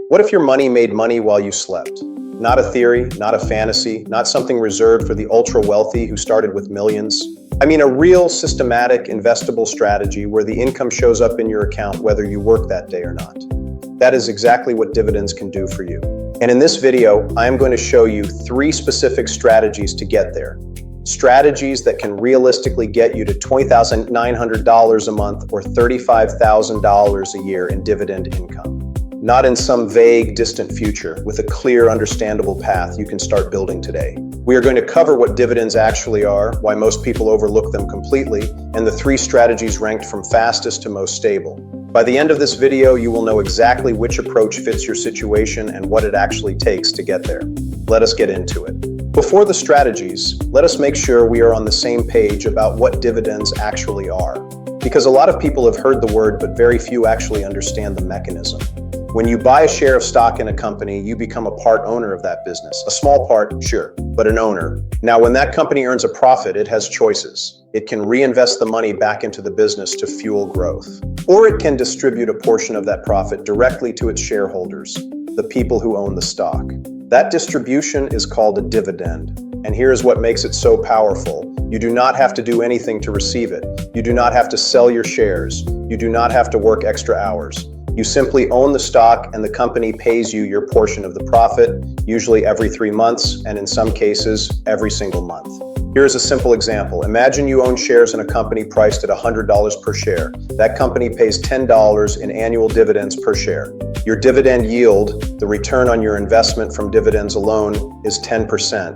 What if your money made money while you slept? Not a theory, not a fantasy, not something reserved for the ultra-wealthy who started with millions. I mean a real systematic investable strategy where the income shows up in your account whether you work that day or not. That is exactly what dividends can do for you. And in this video, I am going to show you 3 specific strategies to get there. Strategies that can realistically get you to $20,900 a month or $35,000 a year in dividend income. Not in some vague, distant future, with a clear, understandable path you can start building today. We are going to cover what dividends actually are, why most people overlook them completely, and the 3 strategies ranked from fastest to most stable. By the end of this video, you will know exactly which approach fits your situation and what it actually takes to get there. Let us get into it. Before the strategies, let us make sure we are on the same page about what dividends actually are. Because a lot of people have heard the word, but very few actually understand the mechanism. When you buy a share of stock in a company, you become a part owner of that business. A small part, sure, but an owner. Now, when that company earns a profit, it has choices. It can reinvest the money back into the business to fuel growth. Or it can distribute a portion of that profit directly to its shareholders, the people who own the stock. That distribution is called a dividend. And here is what makes it so powerful. You do not have to do anything to receive it. You do not have to sell your shares. You do not have to work extra hours. You simply own the stock and the company pays you your portion of the profit, usually every 3 months, and in some cases, every single month. Here is a simple example. Imagine you own shares in a company priced at $100 per share. That company pays $10 in annual dividends per share. Your dividend yield, the return on your investment from dividends alone, is 10%.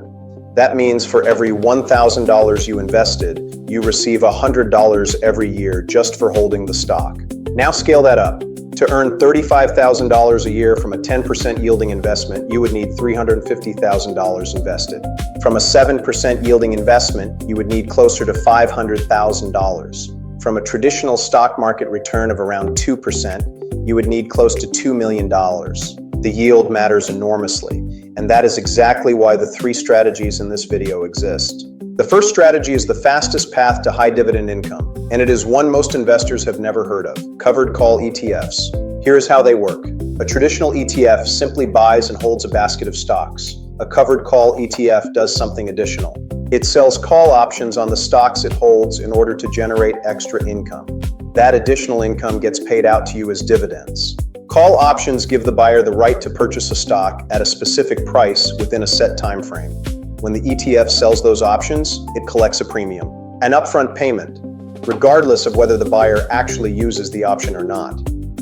That means for every $1,000 you invested, you receive $100 every year just for holding the stock. Now scale that up. To earn $35,000 a year from a 10% yielding investment, you would need $350,000 invested. From a 7% yielding investment, you would need closer to $500,000. From a traditional stock market return of around 2%, you would need close to $2 million. The yield matters enormously, and that is exactly why the 3 strategies in this video exist. The first strategy is the fastest path to high dividend income, and it is one most investors have never heard of: covered call ETFs. Here's how they work. A traditional ETF simply buys and holds a basket of stocks. A covered call ETF does something additional. It sells call options on the stocks it holds in order to generate extra income. That additional income gets paid out to you as dividends. Call options give the buyer the right to purchase a stock at a specific price within a set time frame. When the ETF sells those options, it collects a premium, an upfront payment, regardless of whether the buyer actually uses the option or not.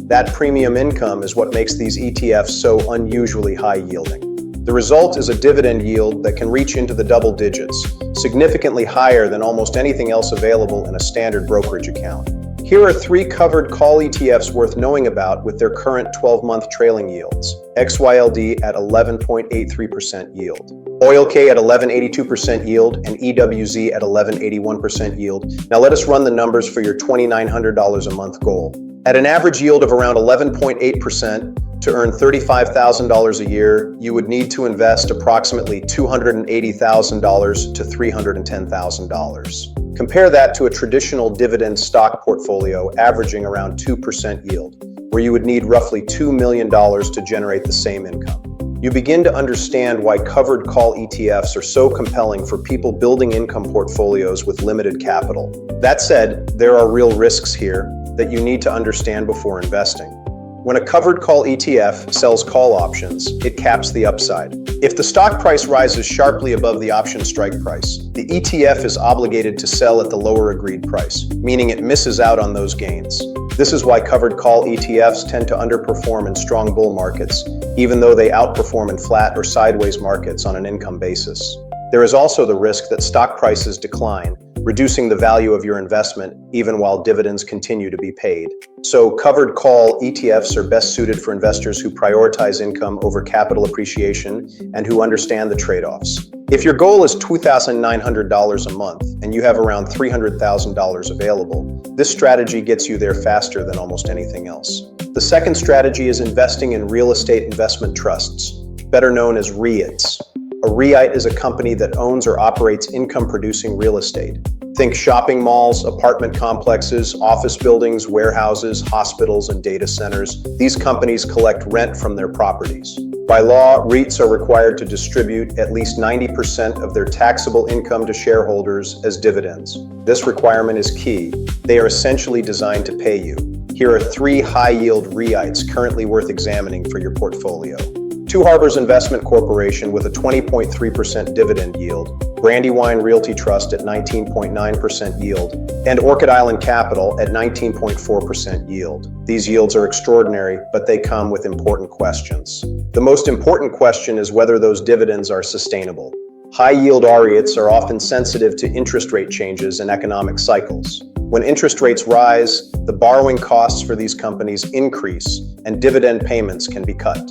That premium income is what makes these ETFs so unusually high yielding. The result is a dividend yield that can reach into the double digits, significantly higher than almost anything else available in a standard brokerage account. Here are 3 covered call ETFs worth knowing about with their current 12-month trailing yields. XYLD at 11.83% yield. OilK at 11.82% yield, and EWZ at 11.81% yield. Now let us run the numbers for your $2,900 a month goal. At an average yield of around 11.8%, to earn $35,000 a year, you would need to invest approximately $280,000 to $310,000. Compare that to a traditional dividend stock portfolio averaging around 2% yield, where you would need roughly $2 million to generate the same income. You begin to understand why covered call ETFs are so compelling for people building income portfolios with limited capital. That said, there are real risks here that you need to understand before investing. When a covered call ETF sells call options, it caps the upside. If the stock price rises sharply above the option strike price, the ETF is obligated to sell at the lower agreed price, meaning it misses out on those gains. This is why covered call ETFs tend to underperform in strong bull markets, even though they outperform in flat or sideways markets on an income basis. There is also the risk that stock prices decline, reducing the value of your investment even while dividends continue to be paid. So covered call ETFs are best suited for investors who prioritize income over capital appreciation and who understand the trade-offs. If your goal is $2,900 a month and you have around $300,000 available, this strategy gets you there faster than almost anything else. The second strategy is investing in real estate investment trusts, better known as REITs. A REIT is a company that owns or operates income-producing real estate. Think shopping malls, apartment complexes, office buildings, warehouses, hospitals, and data centers. These companies collect rent from their properties. By law, REITs are required to distribute at least 90% of their taxable income to shareholders as dividends. This requirement is key. They are essentially designed to pay you. Here are 3 high-yield REITs currently worth examining for your portfolio. Two Harbors Investment Corporation with a 20.3% dividend yield, Brandywine Realty Trust at 19.9% yield, and Orchid Island Capital at 19.4% yield. These yields are extraordinary, but they come with important questions. The most important question is whether those dividends are sustainable. High-yield REITs are often sensitive to interest rate changes and economic cycles. When interest rates rise, the borrowing costs for these companies increase, and dividend payments can be cut.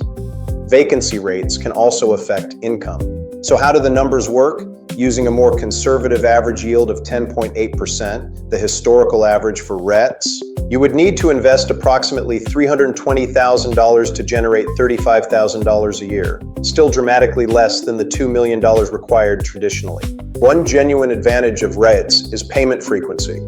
Vacancy rates can also affect income. So how do the numbers work? Using a more conservative average yield of 10.8%, the historical average for REITs, you would need to invest approximately $320,000 to generate $35,000 a year, still dramatically less than the $2 million required traditionally. One genuine advantage of REITs is payment frequency.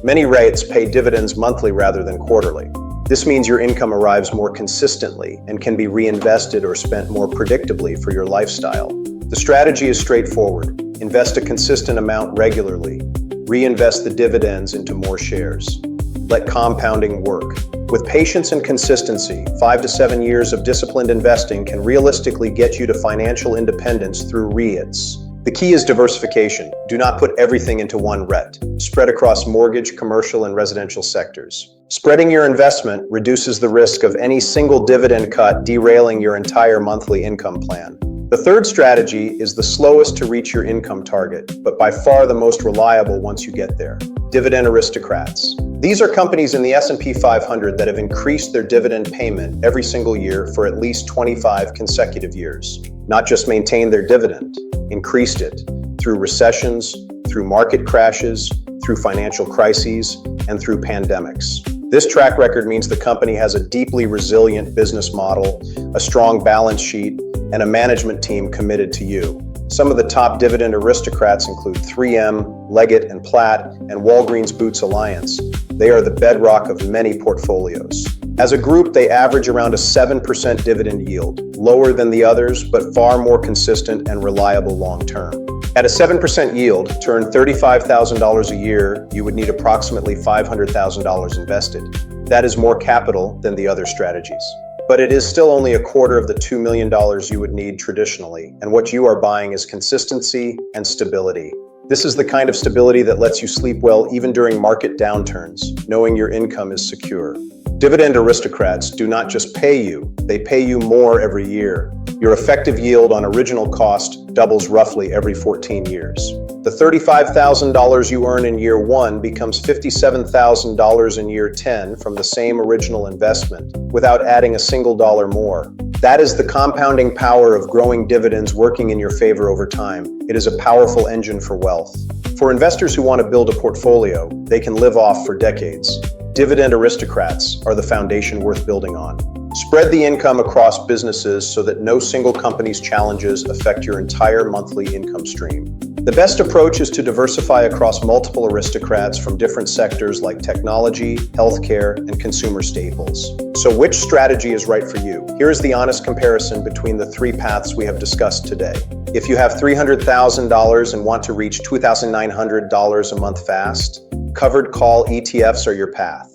Many REITs pay dividends monthly rather than quarterly. This means your income arrives more consistently and can be reinvested or spent more predictably for your lifestyle. The strategy is straightforward. Invest a consistent amount regularly. Reinvest the dividends into more shares. Let compounding work. With patience and consistency, 5 to 7 years of disciplined investing can realistically get you to financial independence through REITs. The key is diversification. Do not put everything into one REIT. Spread across mortgage, commercial, and residential sectors. Spreading your investment reduces the risk of any single dividend cut derailing your entire monthly income plan. The third strategy is the slowest to reach your income target, but by far the most reliable once you get there. Dividend Aristocrats. These are companies in the S&P 500 that have increased their dividend payment every single year for at least 25 consecutive years. Not just maintained their dividend, increased it through recessions, through market crashes, through financial crises, and through pandemics. This track record means the company has a deeply resilient business model, a strong balance sheet, and a management team committed to you. Some of the top dividend aristocrats include 3M, Leggett & Platt, and Walgreens Boots Alliance. They are the bedrock of many portfolios. As a group, they average around a 7% dividend yield, lower than the others, but far more consistent and reliable long-term. At a 7% yield, to earn $35,000 a year, you would need approximately $500,000 invested. That is more capital than the other strategies. But it is still only a quarter of the $2 million you would need traditionally, and what you are buying is consistency and stability. This is the kind of stability that lets you sleep well even during market downturns, knowing your income is secure. Dividend aristocrats do not just pay you, they pay you more every year. Your effective yield on original cost doubles roughly every 14 years. The $35,000 you earn in year 1 becomes $57,000 in year 10 from the same original investment, without adding a single dollar more. That is the compounding power of growing dividends working in your favor over time. It is a powerful engine for wealth. For investors who want to build a portfolio they can live off for decades, dividend aristocrats are the foundation worth building on. Spread the income across businesses so that no single company's challenges affect your entire monthly income stream. The best approach is to diversify across multiple aristocrats from different sectors like technology, healthcare, and consumer staples. So which strategy is right for you? Here is the honest comparison between the 3 paths we have discussed today. If you have $300,000 and want to reach $2,900 a month fast, covered call ETFs are your path.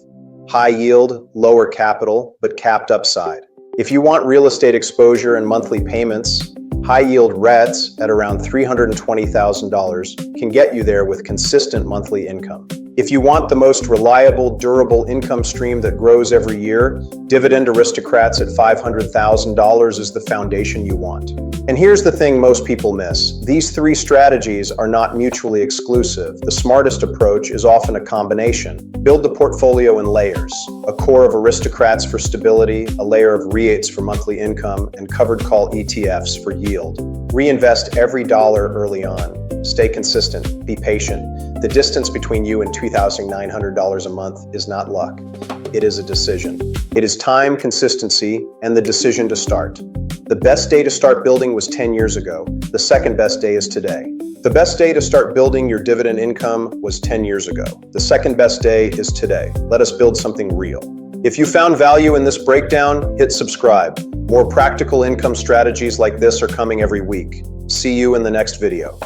High yield, lower capital, but capped upside. If you want real estate exposure and monthly payments, high-yield REITs at around $320,000 can get you there with consistent monthly income. If you want the most reliable, durable income stream that grows every year, Dividend Aristocrats at $500,000 is the foundation you want. And here's the thing most people miss. These 3 strategies are not mutually exclusive. The smartest approach is often a combination. Build the portfolio in layers. A core of aristocrats for stability, a layer of REITs for monthly income, and covered call ETFs for yield. Reinvest every dollar early on. Stay consistent. Be patient. The distance between you and $2,900 a month is not luck. It is a decision. It is time, consistency, and the decision to start. The best day to start building was 10 years ago. The second best day is today. The best day to start building your dividend income was 10 years ago. The second best day is today. Let us build something real. If you found value in this breakdown, hit subscribe. More practical income strategies like this are coming every week. See you in the next video.